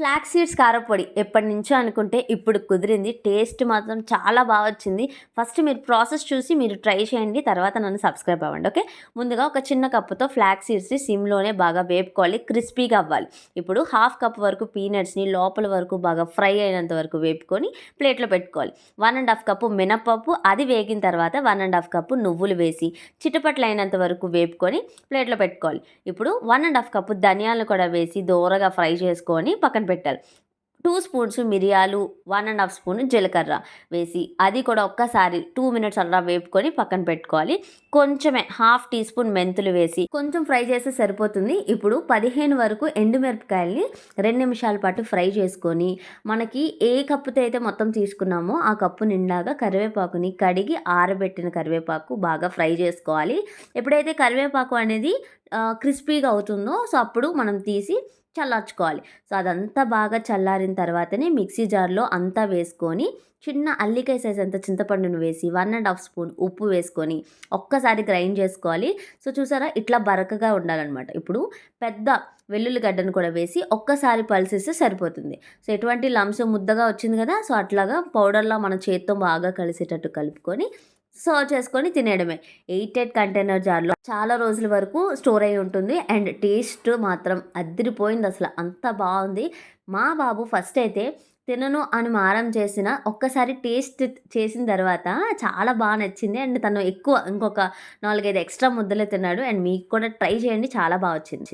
Flax seeds కారప్పొడి ఎప్పటినుంచో అనుకుంటే ఇప్పుడు కుదిరింది. టేస్ట్ మాత్రం చాలా బాగా వచ్చింది. ఫస్ట్ మీరు ప్రాసెస్ చూసి మీరు ట్రై చేయండి. తర్వాత నన్ను సబ్స్క్రైబ్ అవ్వండి. ఓకే. ముందుగా ఒక చిన్న కప్పుతో ఫ్లాక్స్ సీడ్స్‌ని సిమ్‌లోనే బాగా వేపుకోవాలి. క్రిస్పీగా అవ్వాలి. ఇప్పుడు హాఫ్ కప్ వరకు పీనట్స్‌ని లోపల వరకు బాగా ఫ్రై అయినంత వరకు వేపుకొని ప్లేట్‌లో పెట్టుకోవాలి. 1 ½ కప్పు మినపప్పు, అది వేగిన తర్వాత 1 ½ కప్పు నువ్వులు వేసి చిటపటలైనంత వరకు వేపుకొని ప్లేట్‌లో పెట్టుకోవాలి. ఇప్పుడు 1 ½ కప్పు ధనియాలను కూడా వేసి దోరగా ఫ్రై చేసుకొని పక్కన పెట్టాలి. 2 స్పూన్స్ మిరియాలు, 1 ½ స్పూన్ జీలకర్ర వేసి అది కూడా ఒక్కసారి 2 మినిట్స్ అలా వేపుకొని పక్కన పెట్టుకోవాలి. కొంచెమే హాఫ్ టీ స్పూన్ మెంతులు వేసి కొంచెం ఫ్రై చేస్తే సరిపోతుంది. ఇప్పుడు 15 వరకు ఎండుమిరపకాయల్ని 2 నిమిషాల పాటు ఫ్రై చేసుకొని మనకి ఏ కప్పుతో అయితే మొత్తం తీసుకున్నామో ఆ కప్పు నిండాగా కరివేపాకుని కడిగి ఆరబెట్టిన కరివేపాకు బాగా ఫ్రై చేసుకోవాలి. ఎప్పుడైతే కరివేపాకు అనేది క్రిస్పీగా అవుతుందో సో అప్పుడు మనం తీసి చల్లార్చుకోవాలి. సో అదంతా బాగా చల్లారిన తర్వాతనే మిక్సీ జార్‌లో అంతా వేసుకొని చిన్న అల్లికాయ సైజ్ అంత చింతపండును వేసి 1 ½ స్పూన్ ఉప్పు వేసుకొని ఒక్కసారి గ్రైండ్ చేసుకోవాలి. సో చూసారా ఇట్లా బరకగా ఉండాలనమాట. ఇప్పుడు పెద్ద వెల్లుల్లి గడ్డను కూడా వేసి ఒక్కసారి పల్సేస్తే సరిపోతుంది. సో ఎటువంటి లంప్స్ ముద్దగా వచ్చింది కదా! సో అట్లాగా పౌడర్‌లా మన చేత్తో బాగా కలిసేటట్టు కలుపుకొని సర్వ్ చేసుకొని తినేయడమే. ఎయిటెడ్ కంటైనర్ జార్‌లో చాలా రోజుల వరకు స్టోర్ అయ్యి ఉంటుంది. అండ్ టేస్ట్ మాత్రం అద్దిరిపోయిందసల. అంత బావుంది. మా బాబు ఫస్ట్ అయితే తినను అని మారం చేసినా ఒక్కసారి టేస్ట్ చేసిన తర్వాత చాలా నచ్చింది. అండ్ తను ఎక్కువ ఇంకొక 4, 5 ఎక్స్‌ట్రా ముద్దలే తిన్నాడు. అండ్ మీకు కూడా ట్రై చేయండి. చాలా వచ్చింది.